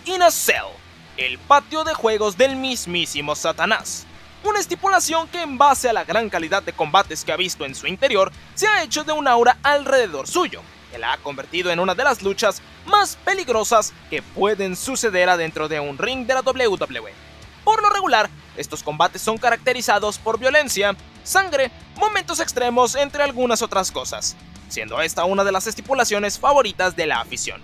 in a Cell, el patio de juegos del mismísimo Satanás. Una estipulación que, en base a la gran calidad de combates que ha visto en su interior, se ha hecho de un aura alrededor suyo, que la ha convertido en una de las luchas más peligrosas que pueden suceder adentro de un ring de la WWE. Por lo regular, estos combates son caracterizados por violencia, sangre, momentos extremos, entre algunas otras cosas, siendo esta una de las estipulaciones favoritas de la afición.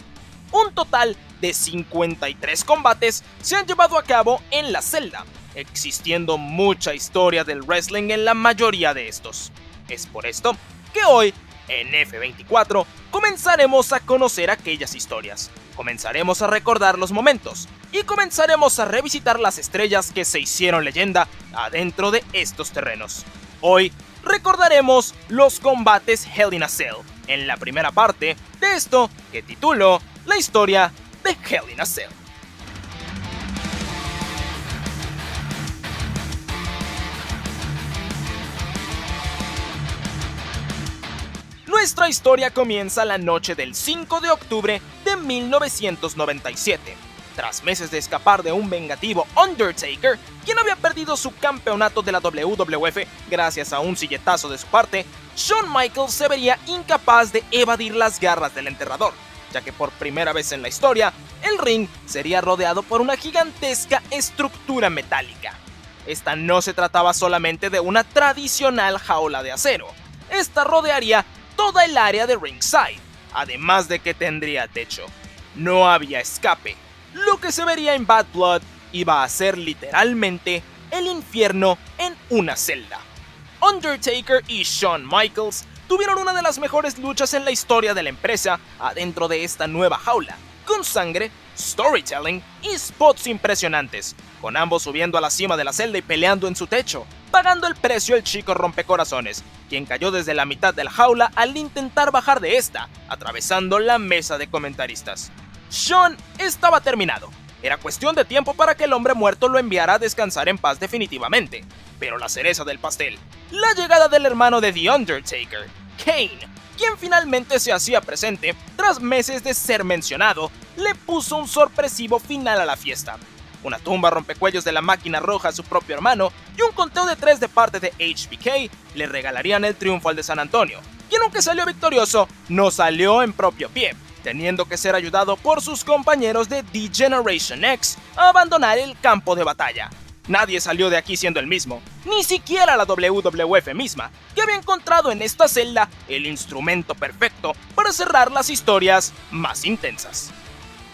Un total de 53 combates se han llevado a cabo en la celda, existiendo mucha historia del wrestling en la mayoría de estos. Es por esto que hoy, en F24, comenzaremos a conocer aquellas historias, comenzaremos a recordar los momentos y comenzaremos a revisitar las estrellas que se hicieron leyenda adentro de estos terrenos. Hoy recordaremos los combates Hell in a Cell, en la primera parte de esto que titulo La historia de Hell in a Cell. Nuestra historia comienza la noche del 5 de octubre de 1997. Tras meses de escapar de un vengativo Undertaker, quien había perdido su campeonato de la WWF gracias a un silletazo de su parte, Shawn Michaels se vería incapaz de evadir las garras del enterrador, ya que por primera vez en la historia, el ring sería rodeado por una gigantesca estructura metálica. Esta no se trataba solamente de una tradicional jaula de acero, esta rodearía toda el área de ringside, además de que tendría techo. No había escape. Lo que se vería en Bad Blood iba a ser literalmente el infierno en una celda. Undertaker y Shawn Michaels tuvieron una de las mejores luchas en la historia de la empresa adentro de esta nueva jaula, con sangre, storytelling y spots impresionantes, con ambos subiendo a la cima de la celda y peleando en su techo, pagando el precio el chico rompecorazones, quien cayó desde la mitad de la jaula al intentar bajar de esta, atravesando la mesa de comentaristas. Shawn estaba terminado. Era cuestión de tiempo para que el hombre muerto lo enviara a descansar en paz definitivamente. Pero la cereza del pastel, la llegada del hermano de The Undertaker, Kane, quien finalmente se hacía presente tras meses de ser mencionado, le puso un sorpresivo final a la fiesta. Una tumba rompecuellos de la máquina roja a su propio hermano y un conteo de 3 de parte de HBK le regalarían el triunfo al de San Antonio, quien, aunque salió victorioso, no salió en propio pie, teniendo que ser ayudado por sus compañeros de The Generation X a abandonar el campo de batalla. Nadie salió de aquí siendo el mismo, ni siquiera la WWF misma, que había encontrado en esta celda el instrumento perfecto para cerrar las historias más intensas.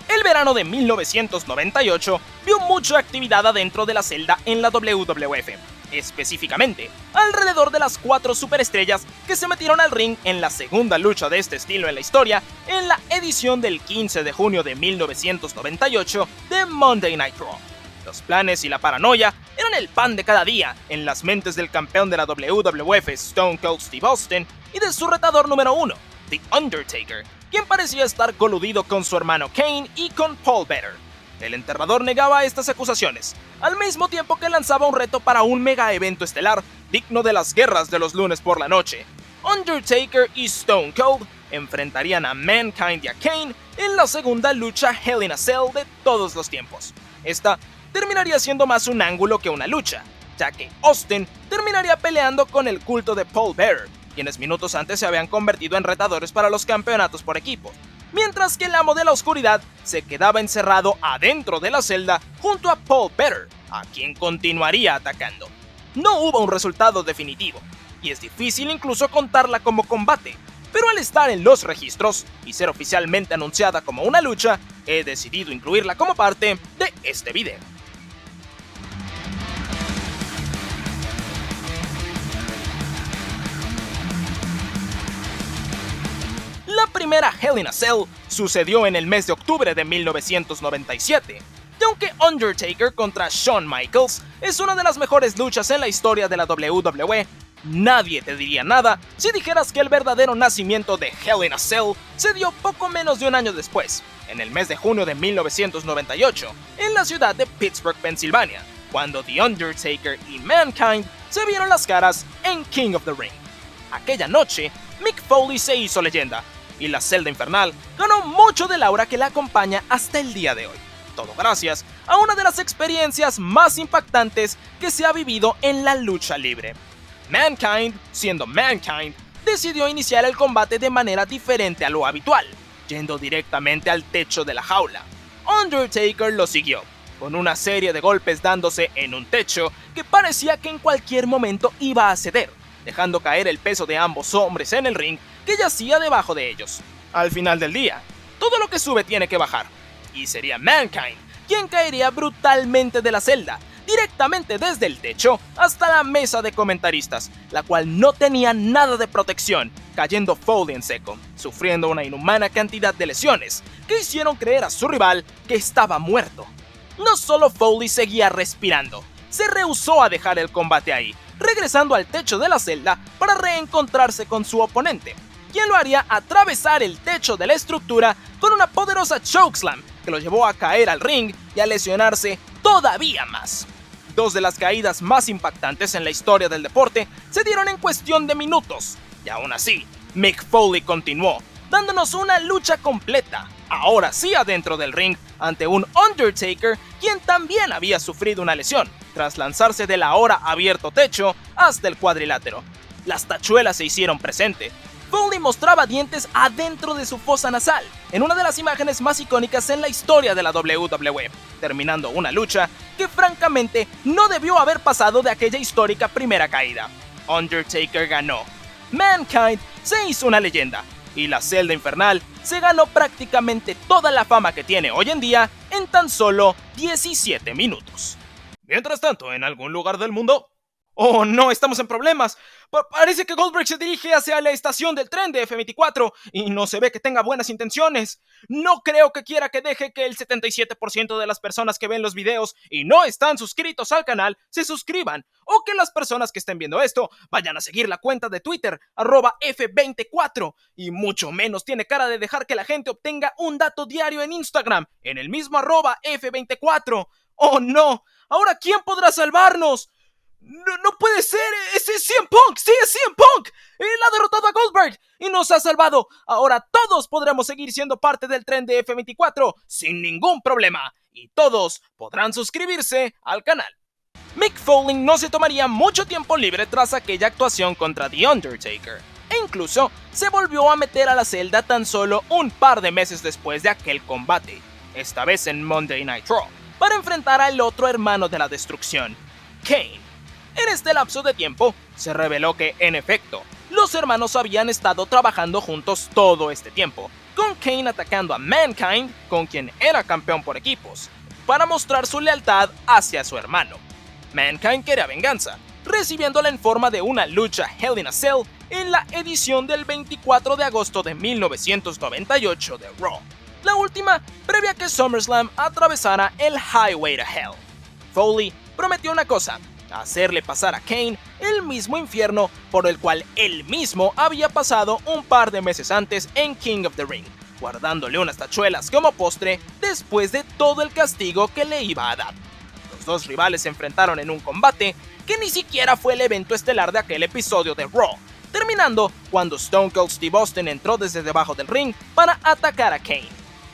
El verano de 1998 vio mucha actividad adentro de la celda en la WWF, específicamente alrededor de las 4 superestrellas que se metieron al ring en la segunda lucha de este estilo en la historia en la edición del 15 de junio de 1998 de Monday Night Raw. Los planes y la paranoia eran el pan de cada día en las mentes del campeón de la WWF Stone Cold Steve Austin y de su retador número 1, The Undertaker, quien parecía estar coludido con su hermano Kane y con Paul Bearer. El enterrador negaba estas acusaciones, al mismo tiempo que lanzaba un reto para un mega evento estelar digno de las guerras de los lunes por la noche. Undertaker y Stone Cold enfrentarían a Mankind y a Kane en la segunda lucha Hell in a Cell de todos los tiempos. Esta terminaría siendo más un ángulo que una lucha, ya que Austin terminaría peleando con el culto de Paul Bearer, quienes minutos antes se habían convertido en retadores para los campeonatos por equipo, mientras que el amo de la oscuridad se quedaba encerrado adentro de la celda junto a Paul Bearer, a quien continuaría atacando. No hubo un resultado definitivo, y es difícil incluso contarla como combate, pero al estar en los registros y ser oficialmente anunciada como una lucha, he decidido incluirla como parte de este video. La primera Hell in a Cell sucedió en el mes de octubre de 1997, y aunque Undertaker contra Shawn Michaels es una de las mejores luchas en la historia de la WWE, nadie te diría nada si dijeras que el verdadero nacimiento de Hell in a Cell se dio poco menos de un año después, en el mes de junio de 1998, en la ciudad de Pittsburgh, Pensilvania, cuando The Undertaker y Mankind se vieron las caras en King of the Ring. Aquella noche, Mick Foley se hizo leyenda, y la celda infernal ganó mucho del aura que la acompaña hasta el día de hoy. Todo gracias a una de las experiencias más impactantes que se ha vivido en la lucha libre. Mankind, siendo Mankind, decidió iniciar el combate de manera diferente a lo habitual, yendo directamente al techo de la jaula. Undertaker lo siguió, con una serie de golpes dándose en un techo que parecía que en cualquier momento iba a ceder, dejando caer el peso de ambos hombres en el ring que yacía debajo de ellos. Al final del día, todo lo que sube tiene que bajar, y sería Mankind quien caería brutalmente de la celda, directamente desde el techo hasta la mesa de comentaristas, la cual no tenía nada de protección, cayendo Foley en seco, sufriendo una inhumana cantidad de lesiones que hicieron creer a su rival que estaba muerto. No solo Foley seguía respirando, se rehusó a dejar el combate ahí, regresando al techo de la celda para reencontrarse con su oponente, quien lo haría atravesar el techo de la estructura con una poderosa chokeslam que lo llevó a caer al ring y a lesionarse todavía más. Dos de las caídas más impactantes en la historia del deporte se dieron en cuestión de minutos, y aún así, Mick Foley continuó, dándonos una lucha completa, ahora sí adentro del ring, ante un Undertaker quien también había sufrido una lesión, tras lanzarse del ahora abierto techo hasta el cuadrilátero. Las tachuelas se hicieron presente. Foley mostraba dientes adentro de su fosa nasal, en una de las imágenes más icónicas en la historia de la WWE, terminando una lucha que francamente no debió haber pasado de aquella histórica primera caída. Undertaker ganó. Mankind se hizo una leyenda, y la celda infernal se ganó prácticamente toda la fama que tiene hoy en día en tan solo 17 minutos. Mientras tanto, en algún lugar del mundo... ¡Oh, no! ¡Estamos en problemas! Parece que Goldberg se dirige hacia la estación del tren de F24 y no se ve que tenga buenas intenciones. No creo que quiera que deje que el 77% de las personas que ven los videos y no están suscritos al canal se suscriban, o que las personas que estén viendo esto vayan a seguir la cuenta de Twitter, @F24, y mucho menos tiene cara de dejar que la gente obtenga un dato diario en Instagram, en el mismo @F24. ¡Oh, no! ¿Ahora quién podrá salvarnos? No puede ser, ese es CM Punk, sí es CM Punk. Él ha derrotado a Goldberg y nos ha salvado. Ahora todos podremos seguir siendo parte del tren de F24 sin ningún problema. Y todos podrán suscribirse al canal. Mick Foley no se tomaría mucho tiempo libre tras aquella actuación contra The Undertaker. E incluso se volvió a meter a la celda tan solo un par de meses después de aquel combate. Esta vez en Monday Night Raw, para enfrentar al otro hermano de la destrucción, Kane. En este lapso de tiempo, se reveló que, en efecto, los hermanos habían estado trabajando juntos todo este tiempo, con Kane atacando a Mankind, con quien era campeón por equipos, para mostrar su lealtad hacia su hermano. Mankind quería venganza, recibiéndola en forma de una lucha Hell in a Cell en la edición del 24 de agosto de 1998 de Raw, la última previa que SummerSlam atravesara el Highway to Hell. Foley prometió una cosa: hacerle pasar a Kane el mismo infierno por el cual él mismo había pasado un par de meses antes en King of the Ring, guardándole unas tachuelas como postre después de todo el castigo que le iba a dar. Los dos rivales se enfrentaron en un combate que ni siquiera fue el evento estelar de aquel episodio de Raw, terminando cuando Stone Cold Steve Austin entró desde debajo del ring para atacar a Kane.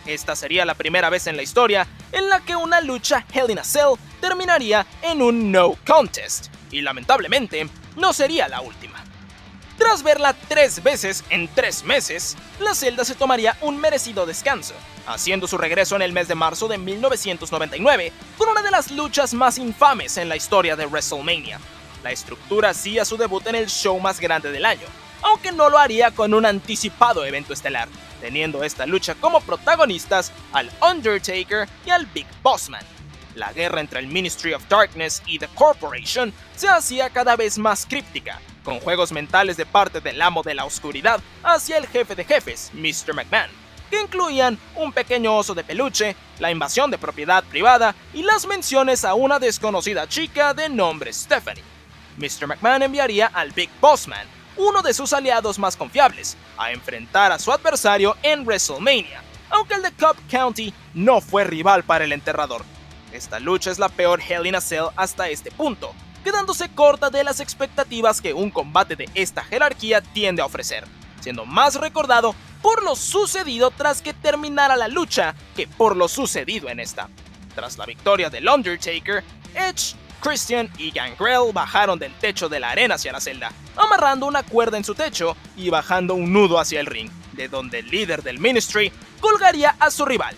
Esta sería la primera vez en la historia en la que una lucha Hell in a Cell terminaría en un no contest, y lamentablemente no sería la última. Tras verla 3 veces en 3 meses, la celda se tomaría un merecido descanso, haciendo su regreso en el mes de marzo de 1999 con una de las luchas más infames en la historia de WrestleMania. La estructura hacía su debut en el show más grande del año, aunque no lo haría con un anticipado evento estelar, teniendo esta lucha como protagonistas al Undertaker y al Big Boss Man. La guerra entre el Ministry of Darkness y The Corporation se hacía cada vez más críptica, con juegos mentales de parte del amo de la oscuridad hacia el jefe de jefes, Mr. McMahon, que incluían un pequeño oso de peluche, la invasión de propiedad privada y las menciones a una desconocida chica de nombre Stephanie. Mr. McMahon enviaría al Big Boss Man, uno de sus aliados más confiables, a enfrentar a su adversario en WrestleMania, aunque el de Cobb County no fue rival para el enterrador. Esta lucha es la peor Hell in a Cell hasta este punto, quedándose corta de las expectativas que un combate de esta jerarquía tiende a ofrecer, siendo más recordado por lo sucedido tras que terminara la lucha que por lo sucedido en esta. Tras la victoria del Undertaker, Edge, Christian y Gangrel bajaron del techo de la arena hacia la celda, amarrando una cuerda en su techo y bajando un nudo hacia el ring, de donde el líder del Ministry colgaría a su rival.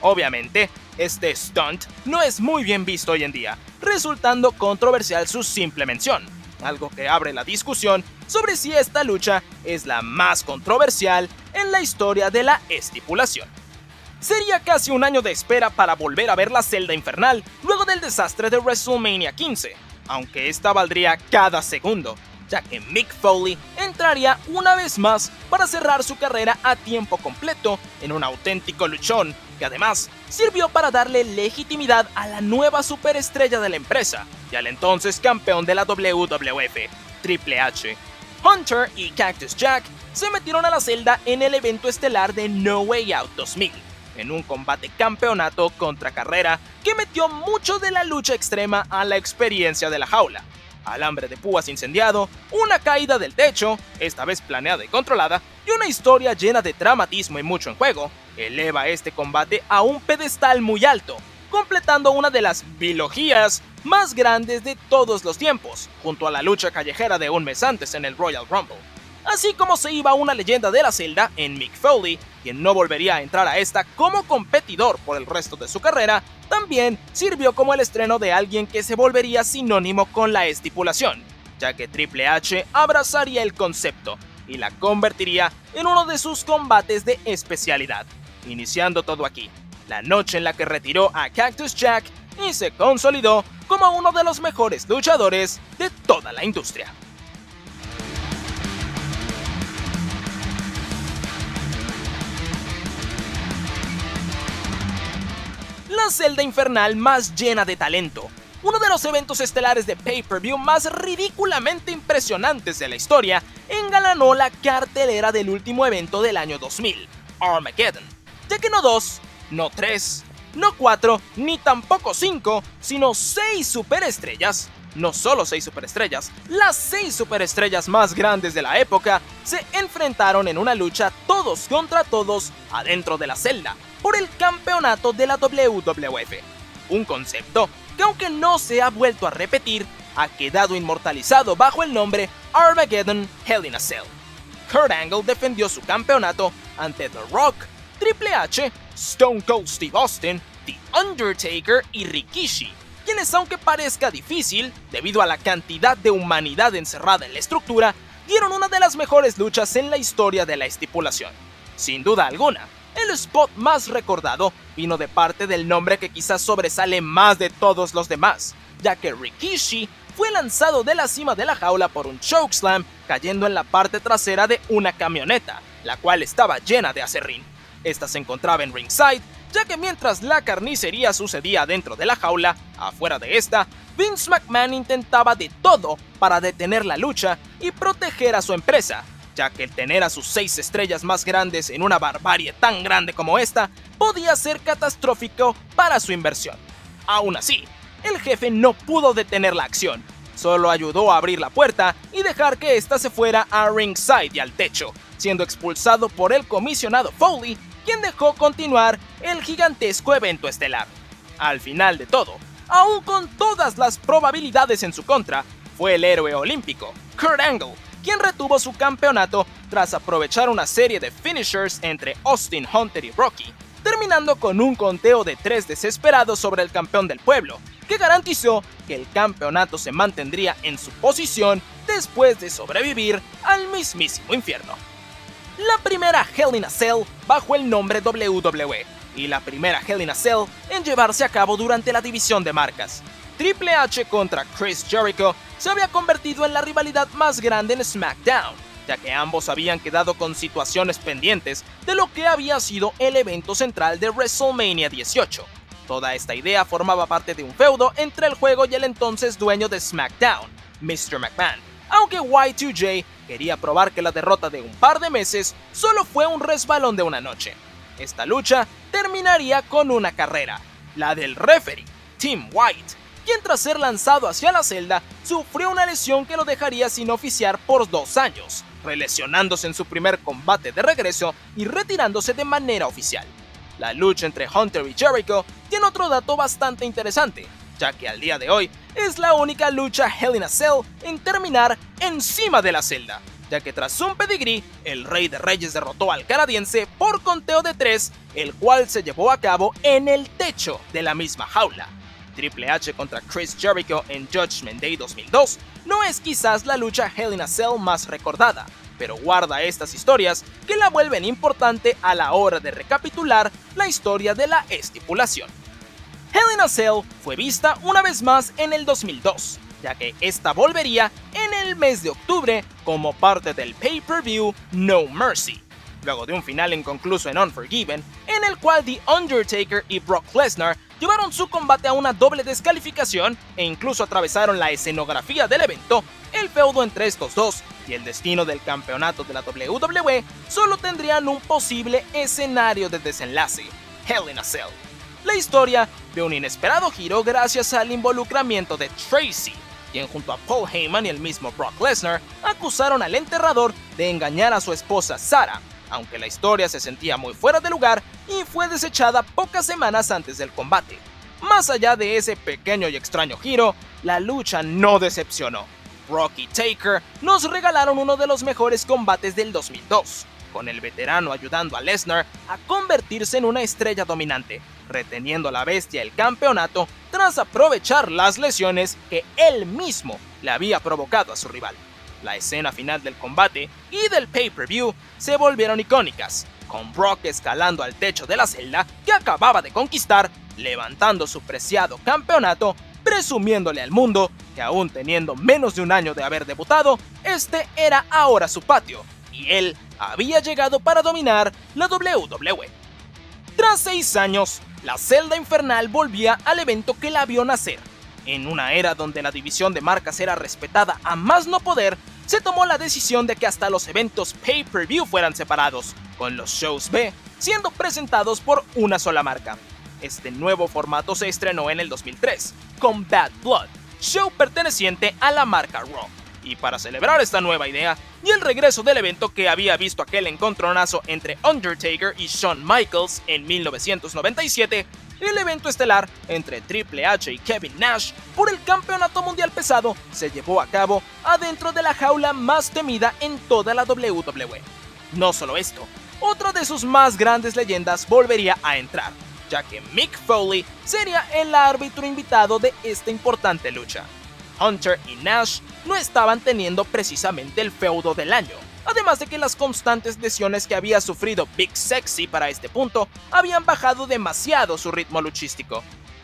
Obviamente, este stunt no es muy bien visto hoy en día, resultando controversial su simple mención, algo que abre la discusión sobre si esta lucha es la más controversial en la historia de la estipulación. Sería casi un año de espera para volver a ver la celda infernal luego del desastre de WrestleMania 15, aunque esta valdría cada segundo, ya que Mick Foley entraría una vez más para cerrar su carrera a tiempo completo en un auténtico luchón que además sirvió para darle legitimidad a la nueva superestrella de la empresa y al entonces campeón de la WWF, Triple H. Hunter y Cactus Jack se metieron a la celda en el evento estelar de No Way Out 2000, en un combate campeonato contra carrera que metió mucho de la lucha extrema a la experiencia de la jaula. Alambre de púas incendiado, una caída del techo, esta vez planeada y controlada, y una historia llena de dramatismo y mucho en juego, eleva este combate a un pedestal muy alto, completando una de las bilogías más grandes de todos los tiempos, junto a la lucha callejera de un mes antes en el Royal Rumble. Así como se iba una leyenda de la celda en Mick Foley, quien no volvería a entrar a esta como competidor por el resto de su carrera, también sirvió como el estreno de alguien que se volvería sinónimo con la estipulación, ya que Triple H abrazaría el concepto y la convertiría en uno de sus combates de especialidad, iniciando todo aquí, la noche en la que retiró a Cactus Jack y se consolidó como uno de los mejores luchadores de toda la industria. La celda infernal más llena de talento, uno de los eventos estelares de pay-per-view más ridículamente impresionantes de la historia, engalanó la cartelera del último evento del año 2000, Armageddon, ya que no 2, no 3, no 4, ni tampoco 5, sino 6 superestrellas, no solo 6 superestrellas, las 6 superestrellas más grandes de la época se enfrentaron en una lucha todos contra todos adentro de la celda por el campeonato de la WWF, un concepto que aunque no se ha vuelto a repetir, ha quedado inmortalizado bajo el nombre Armageddon Hell in a Cell. Kurt Angle defendió su campeonato ante The Rock, Triple H, Stone Cold Steve Austin, The Undertaker y Rikishi, quienes aunque parezca difícil, debido a la cantidad de humanidad encerrada en la estructura, dieron una de las mejores luchas en la historia de la estipulación. Sin duda alguna, el spot más recordado vino de parte del nombre que quizás sobresale más de todos los demás, ya que Rikishi fue lanzado de la cima de la jaula por un chokeslam cayendo en la parte trasera de una camioneta, la cual estaba llena de aserrín. Esta se encontraba en ringside, ya que mientras la carnicería sucedía dentro de la jaula, afuera de esta, Vince McMahon intentaba de todo para detener la lucha y proteger a su empresa, ya que el tener a sus 6 estrellas más grandes en una barbarie tan grande como esta podía ser catastrófico para su inversión. Aún así, el jefe no pudo detener la acción, solo ayudó a abrir la puerta y dejar que ésta se fuera a ringside y al techo, siendo expulsado por el comisionado Foley, quien dejó continuar el gigantesco evento estelar. Al final de todo, aún con todas las probabilidades en su contra, fue el héroe olímpico, Kurt Angle, quien retuvo su campeonato tras aprovechar una serie de finishers entre Austin, Hunter y Rocky, terminando con un conteo de 3 desesperados sobre el campeón del pueblo, que garantizó que el campeonato se mantendría en su posición después de sobrevivir al mismísimo infierno. La primera Hell in a Cell bajo el nombre WWE, y la primera Hell in a Cell en llevarse a cabo durante la división de marcas. Triple H contra Chris Jericho se había convertido en la rivalidad más grande en SmackDown, ya que ambos habían quedado con situaciones pendientes de lo que había sido el evento central de WrestleMania 18. Toda esta idea formaba parte de un feudo entre el juego y el entonces dueño de SmackDown, Mr. McMahon, aunque Y2J quería probar que la derrota de un par de meses solo fue un resbalón de una noche. Esta lucha terminaría con una carrera, la del referee, Tim White, quien tras ser lanzado hacia la celda, sufrió una lesión que lo dejaría sin oficiar por 2 años, relesionándose en su primer combate de regreso y retirándose de manera oficial. La lucha entre Hunter y Jericho tiene otro dato bastante interesante, ya que al día de hoy es la única lucha Hell in a Cell en terminar encima de la celda, ya que tras un pedigrí, el Rey de Reyes derrotó al canadiense por conteo de 3, el cual se llevó a cabo en el techo de la misma jaula. Triple H contra Chris Jericho en Judgment Day 2002 no es quizás la lucha Hell in a Cell más recordada, pero guarda estas historias que la vuelven importante a la hora de recapitular la historia de la estipulación. Hell in a Cell fue vista una vez más en el 2002, ya que esta volvería en el mes de octubre como parte del pay-per-view No Mercy, luego de un final inconcluso en Unforgiven, en el cual The Undertaker y Brock Lesnar llevaron su combate a una doble descalificación e incluso atravesaron la escenografía del evento. El feudo entre estos dos y el destino del campeonato de la WWE solo tendrían un posible escenario de desenlace: Hell in a Cell. La historia de un inesperado giro gracias al involucramiento de Tracy, quien junto a Paul Heyman y el mismo Brock Lesnar acusaron al enterrador de engañar a su esposa Sarah, aunque la historia se sentía muy fuera de lugar y fue desechada pocas semanas antes del combate. Más allá de ese pequeño y extraño giro, la lucha no decepcionó. Brock y Taker nos regalaron uno de los mejores combates del 2002, con el veterano ayudando a Lesnar a convertirse en una estrella dominante, reteniendo a la bestia el campeonato tras aprovechar las lesiones que él mismo le había provocado a su rival. La escena final del combate y del pay-per-view se volvieron icónicas, con Brock escalando al techo de la celda que acababa de conquistar, levantando su preciado campeonato, presumiéndole al mundo que aún teniendo menos de un año de haber debutado, este era ahora su patio, y él había llegado para dominar la WWE. Tras 6 años, la celda infernal volvía al evento que la vio nacer. En una era donde la división de marcas era respetada a más no poder, se tomó la decisión de que hasta los eventos pay-per-view fueran separados, con los shows B siendo presentados por una sola marca. Este nuevo formato se estrenó en el 2003, con Bad Blood, show perteneciente a la marca Raw. Y para celebrar esta nueva idea y el regreso del evento que había visto aquel encontronazo entre Undertaker y Shawn Michaels en 1997, el evento estelar entre Triple H y Kevin Nash por el campeonato mundial pesado se llevó a cabo adentro de la jaula más temida en toda la WWE. No solo esto, otra de sus más grandes leyendas volvería a entrar, ya que Mick Foley sería el árbitro invitado de esta importante lucha. Hunter y Nash no estaban teniendo precisamente el feudo del año, además de que las constantes lesiones que había sufrido Big Sexy para este punto habían bajado demasiado su ritmo luchístico.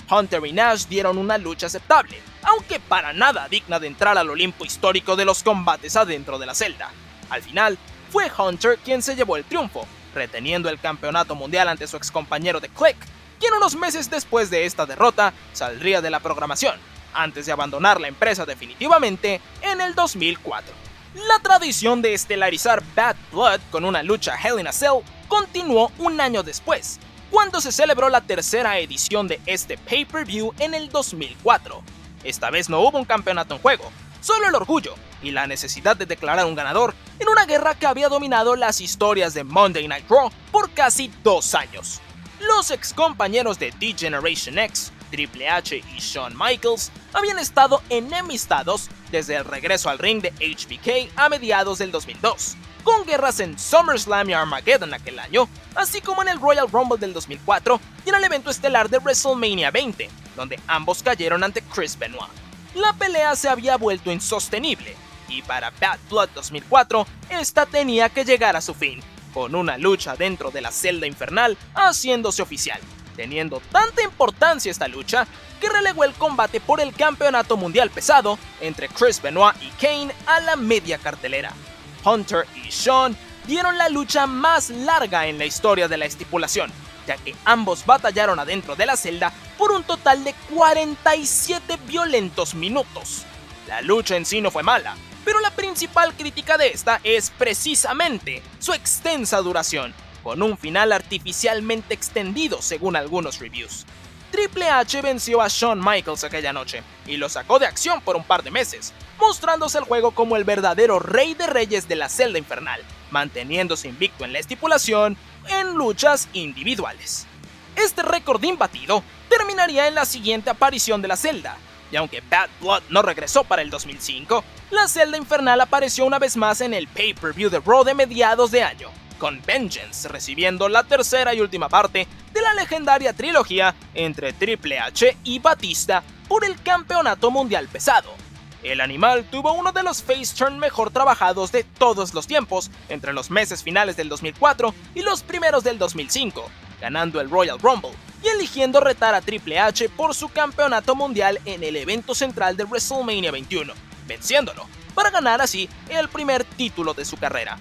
Hunter y Nash dieron una lucha aceptable, aunque para nada digna de entrar al Olimpo histórico de los combates adentro de la celda. Al final, fue Hunter quien se llevó el triunfo, reteniendo el campeonato mundial ante su excompañero de Click, quien unos meses después de esta derrota saldría de la programación, antes de abandonar la empresa definitivamente en el 2004. La tradición de estelarizar Bad Blood con una lucha Hell in a Cell continuó un año después, cuando se celebró la tercera edición de este pay-per-view en el 2004. Esta vez no hubo un campeonato en juego, solo el orgullo y la necesidad de declarar un ganador en una guerra que había dominado las historias de Monday Night Raw por casi 2 años. Los ex compañeros de D-Generation X, Triple H y Shawn Michaels, habían estado enemistados desde el regreso al ring de HBK a mediados del 2002, con guerras en SummerSlam y Armageddon aquel año, así como en el Royal Rumble del 2004 y en el evento estelar de WrestleMania 20, donde ambos cayeron ante Chris Benoit. La pelea se había vuelto insostenible, y para Bad Blood 2004, esta tenía que llegar a su fin, con una lucha dentro de la celda infernal haciéndose oficial, teniendo tanta importancia esta lucha que relegó el combate por el campeonato mundial pesado entre Chris Benoit y Kane a la media cartelera. Hunter y Shawn dieron la lucha más larga en la historia de la estipulación, ya que ambos batallaron adentro de la celda por un total de 47 violentos minutos. La lucha en sí no fue mala, pero la principal crítica de esta es precisamente su extensa duración, con un final artificialmente extendido según algunos reviews. Triple H venció a Shawn Michaels aquella noche y lo sacó de acción por un par de meses, mostrándose el juego como el verdadero rey de reyes de la celda infernal, manteniéndose invicto en la estipulación en luchas individuales. Este récord imbatido terminaría en la siguiente aparición de la celda, y aunque Bad Blood no regresó para el 2005, la celda infernal apareció una vez más en el pay-per-view de Raw de mediados de año, con Vengeance recibiendo la tercera y última parte de la legendaria trilogía entre Triple H y Batista por el campeonato mundial pesado. El animal tuvo uno de los face turn mejor trabajados de todos los tiempos entre los meses finales del 2004 y los primeros del 2005, ganando el Royal Rumble y eligiendo retar a Triple H por su campeonato mundial en el evento central de WrestleMania 21, venciéndolo para ganar así el primer título de su carrera.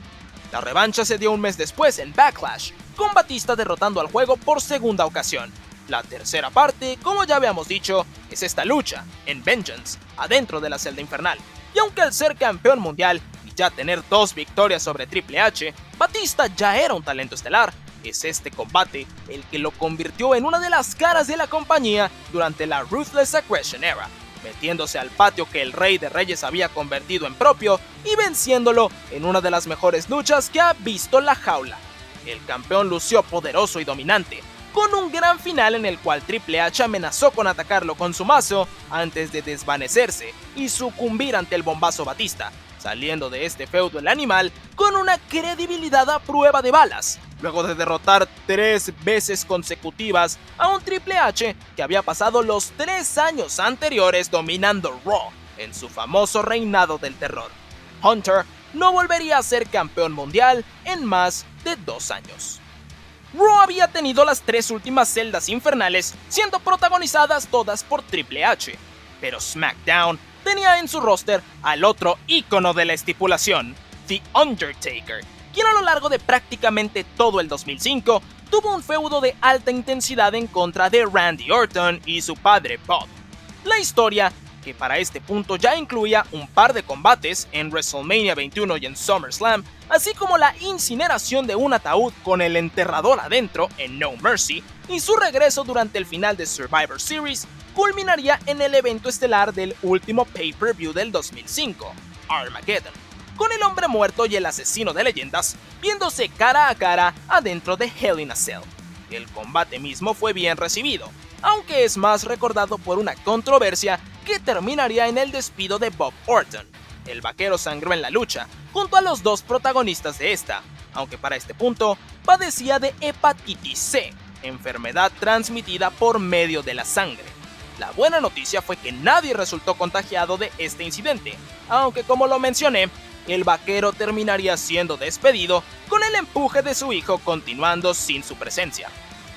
La revancha se dio un mes después en Backlash, con Batista derrotando al juego por segunda ocasión. La tercera parte, como ya habíamos dicho, es esta lucha, en Vengeance, adentro de la celda infernal. Y aunque al ser campeón mundial y ya tener 2 victorias sobre Triple H, Batista ya era un talento estelar, es este combate el que lo convirtió en una de las caras de la compañía durante la Ruthless Aggression Era, metiéndose al patio que el Rey de Reyes había convertido en propio y venciéndolo en una de las mejores luchas que ha visto la jaula. El campeón lució poderoso y dominante, con un gran final en el cual Triple H amenazó con atacarlo con su mazo antes de desvanecerse y sucumbir ante el bombazo Batista, saliendo de este feudo el animal con una credibilidad a prueba de balas, luego de derrotar 3 veces consecutivas a un Triple H que había pasado los 3 años anteriores dominando Raw en su famoso reinado del terror. Hunter no volvería a ser campeón mundial en más de 2 años. Raw había tenido las 3 últimas celdas infernales siendo protagonizadas todas por Triple H, pero SmackDown tenía en su roster al otro ícono de la estipulación, The Undertaker, quien a lo largo de prácticamente todo el 2005 tuvo un feudo de alta intensidad en contra de Randy Orton y su padre Bob. La historia, que para este punto ya incluía un par de combates en WrestleMania 21 y en SummerSlam, así como la incineración de un ataúd con el enterrador adentro en No Mercy, y su regreso durante el final de Survivor Series, culminaría en el evento estelar del último pay-per-view del 2005, Armageddon, con el hombre muerto y el asesino de leyendas viéndose cara a cara adentro de Hell in a Cell. El combate mismo fue bien recibido, aunque es más recordado por una controversia que terminaría en el despido de Bob Orton. El vaquero sangró en la lucha, junto a los 2 protagonistas de esta, aunque para este punto padecía de hepatitis C, enfermedad transmitida por medio de la sangre. La buena noticia fue que nadie resultó contagiado de este incidente, aunque como lo mencioné, el vaquero terminaría siendo despedido con el empuje de su hijo continuando sin su presencia.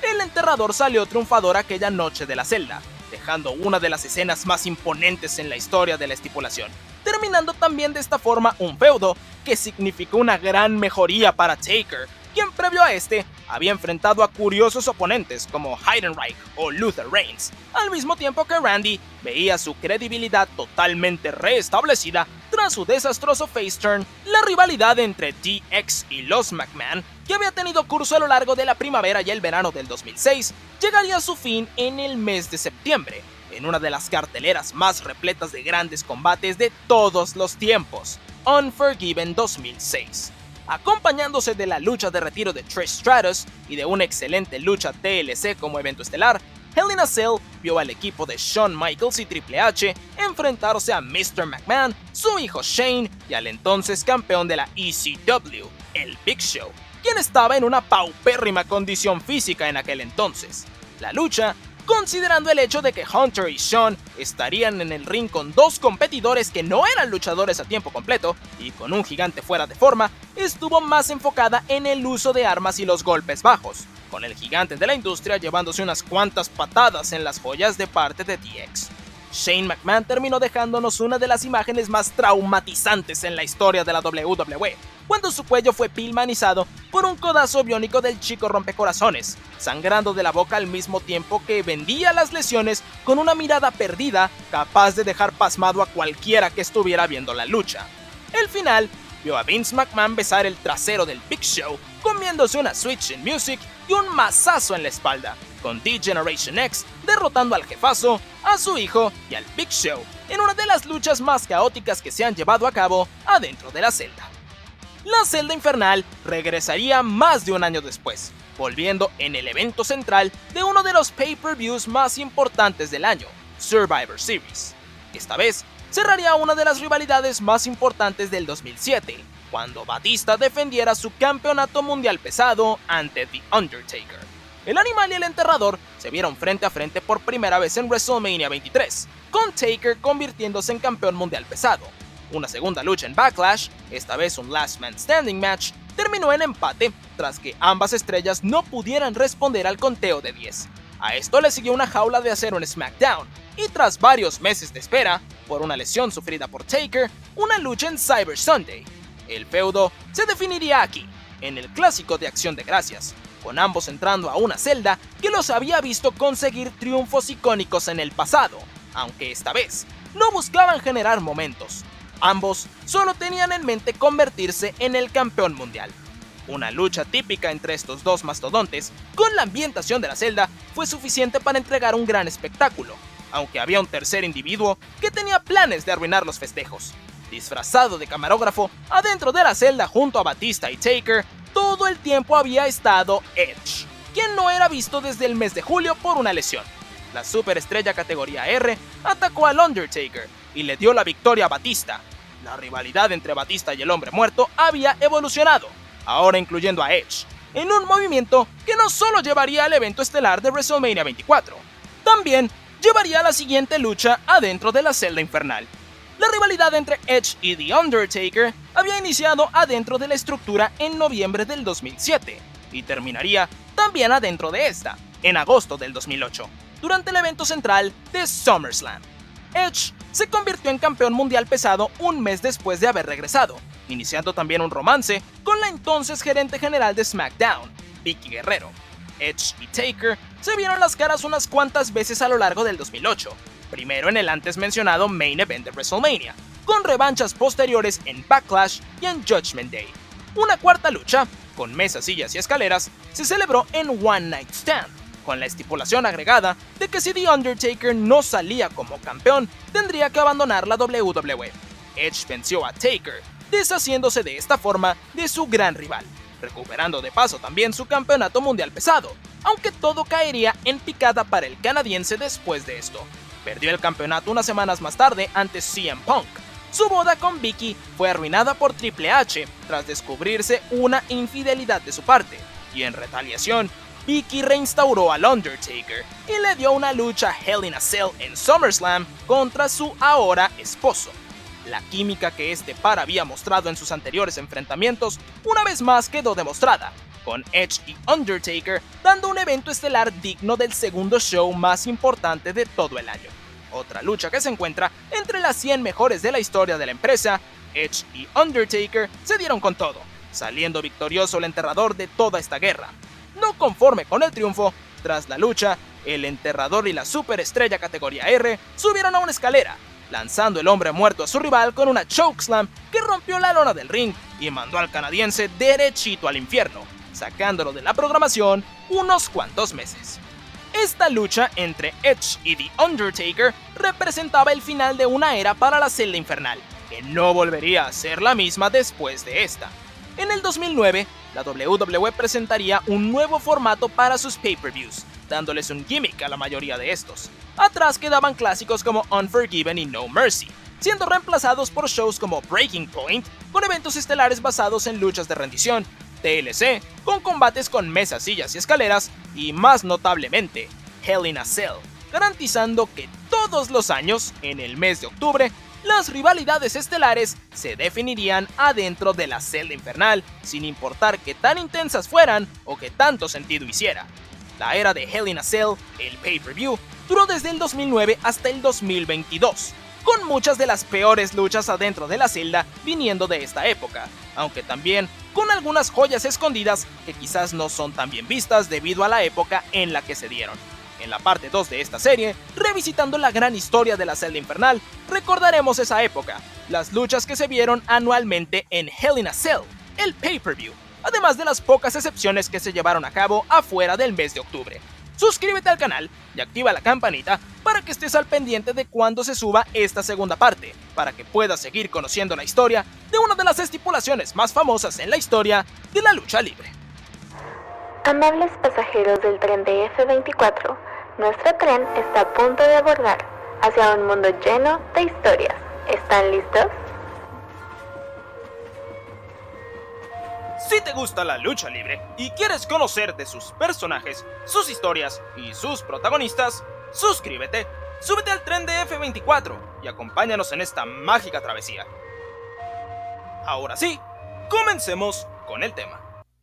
El enterrador salió triunfador aquella noche de la celda, dejando una de las escenas más imponentes en la historia de la estipulación, terminando también de esta forma un feudo que significó una gran mejoría para Taker, quien previo a este había enfrentado a curiosos oponentes como Heidenreich o Luther Reigns, al mismo tiempo que Randy veía su credibilidad totalmente restablecida tras su desastroso face turn. La rivalidad entre DX y los McMahon, que había tenido curso a lo largo de la primavera y el verano del 2006, llegaría a su fin en el mes de septiembre, en una de las carteleras más repletas de grandes combates de todos los tiempos, Unforgiven 2006. Acompañándose de la lucha de retiro de Trish Stratus y de una excelente lucha TLC como evento estelar, Hell in a Cell vio al equipo de Shawn Michaels y Triple H enfrentarse a Mr. McMahon, su hijo Shane y al entonces campeón de la ECW, el Big Show, quien estaba en una paupérrima condición física en aquel entonces. La lucha, considerando el hecho de que Hunter y Shawn estarían en el ring con 2 competidores que no eran luchadores a tiempo completo y con un gigante fuera de forma, estuvo más enfocada en el uso de armas y los golpes bajos, con el gigante de la industria llevándose unas cuantas patadas en las joyas de parte de DX. Shane McMahon terminó dejándonos una de las imágenes más traumatizantes en la historia de la WWE, cuando su cuello fue pilmanizado por un codazo biónico del chico rompecorazones, sangrando de la boca al mismo tiempo que vendía las lesiones con una mirada perdida capaz de dejar pasmado a cualquiera que estuviera viendo la lucha. El final vio a Vince McMahon besar el trasero del Big Show, comiéndose una Switch in Music y un mazazo en la espalda, con D-Generation X derrotando al jefazo, a su hijo y al Big Show, en una de las luchas más caóticas que se han llevado a cabo adentro de la celda. La celda infernal regresaría más de un año después, volviendo en el evento central de uno de los pay-per-views más importantes del año, Survivor Series. Esta vez cerraría una de las rivalidades más importantes del 2007, cuando Batista defendiera su campeonato mundial pesado ante The Undertaker. El animal y el enterrador se vieron frente a frente por primera vez en WrestleMania 23, con Taker convirtiéndose en campeón mundial pesado. Una segunda lucha en Backlash, esta vez un Last Man Standing match, terminó en empate tras que ambas estrellas no pudieran responder al conteo de 10. A esto le siguió una jaula de acero en SmackDown, y tras varios meses de espera, por una lesión sufrida por Taker, una lucha en Cyber Sunday. El feudo se definiría aquí, en el clásico de Acción de Gracias, con ambos entrando a una celda que los había visto conseguir triunfos icónicos en el pasado, aunque esta vez no buscaban generar momentos. Ambos solo tenían en mente convertirse en el campeón mundial. Una lucha típica entre estos dos mastodontes, con la ambientación de la celda, fue suficiente para entregar un gran espectáculo, aunque había un tercer individuo que tenía planes de arruinar los festejos. Disfrazado de camarógrafo, adentro de la celda junto a Batista y Taker, todo el tiempo había estado Edge, quien no era visto desde el mes de julio por una lesión. La superestrella categoría R atacó al Undertaker y le dio la victoria a Batista. La rivalidad entre Batista y el hombre muerto había evolucionado, ahora incluyendo a Edge, en un movimiento que no solo llevaría al evento estelar de WrestleMania 24, también llevaría a la siguiente lucha adentro de la celda infernal. La rivalidad entre Edge y The Undertaker había iniciado adentro de la estructura en noviembre del 2007 y terminaría también adentro de esta, en agosto del 2008, durante el evento central de SummerSlam. Edge se convirtió en campeón mundial pesado un mes después de haber regresado, iniciando también un romance con la entonces gerente general de SmackDown, Vickie Guerrero. Edge y Taker se vieron las caras unas cuantas veces a lo largo del 2008, primero en el antes mencionado Main Event de WrestleMania, con revanchas posteriores en Backlash y en Judgment Day. Una cuarta lucha, con mesas, sillas y escaleras, se celebró en One Night Stand, con la estipulación agregada de que si The Undertaker no salía como campeón, tendría que abandonar la WWE. Edge venció a Taker, deshaciéndose de esta forma de su gran rival, recuperando de paso también su campeonato mundial pesado, aunque todo caería en picada para el canadiense después de esto. Perdió el campeonato unas semanas más tarde ante CM Punk. Su boda con Vickie fue arruinada por Triple H tras descubrirse una infidelidad de su parte, y en retaliación, Vickie reinstauró al Undertaker y le dio una lucha Hell in a Cell en SummerSlam contra su ahora esposo. La química que este par había mostrado en sus anteriores enfrentamientos una vez más quedó demostrada, con Edge y Undertaker dando un evento estelar digno del segundo show más importante de todo el año. Otra lucha que se encuentra entre las 100 mejores de la historia de la empresa, Edge y Undertaker se dieron con todo, saliendo victorioso el enterrador de toda esta guerra. No conforme con el triunfo, tras la lucha, el enterrador y la superestrella categoría R subieron a una escalera, lanzando el hombre muerto a su rival con una chokeslam que rompió la lona del ring y mandó al canadiense derechito al infierno, sacándolo de la programación unos cuantos meses. Esta lucha entre Edge y The Undertaker representaba el final de una era para la celda infernal, que no volvería a ser la misma después de esta. En el 2009, la WWE presentaría un nuevo formato para sus pay-per-views, dándoles un gimmick a la mayoría de estos. Atrás quedaban clásicos como Unforgiven y No Mercy, siendo reemplazados por shows como Breaking Point, con eventos estelares basados en luchas de rendición, TLC, con combates con mesas, sillas y escaleras, y más notablemente, Hell in a Cell, garantizando que todos los años, en el mes de octubre, las rivalidades estelares se definirían adentro de la celda infernal, sin importar qué tan intensas fueran o qué tanto sentido hiciera. La era de Hell in a Cell, el pay-per-view, duró desde el 2009 hasta el 2022, con muchas de las peores luchas adentro de la celda viniendo de esta época, aunque también con algunas joyas escondidas que quizás no son tan bien vistas debido a la época en la que se dieron. En la parte 2 de esta serie, revisitando la gran historia de la celda infernal, recordaremos esa época, las luchas que se vieron anualmente en Hell in a Cell, el pay-per-view, además de las pocas excepciones que se llevaron a cabo afuera del mes de octubre. Suscríbete al canal y activa la campanita para que estés al pendiente de cuando se suba esta segunda parte, para que puedas seguir conociendo la historia de una de las estipulaciones más famosas en la historia de la lucha libre. Amables pasajeros del tren de F24, nuestro tren está a punto de abordar hacia un mundo lleno de historias. ¿Están listos? Si te gusta la lucha libre y quieres conocer de sus personajes, sus historias y sus protagonistas, suscríbete, súbete al tren de F24 y acompáñanos en esta mágica travesía. Ahora sí, comencemos con el tema.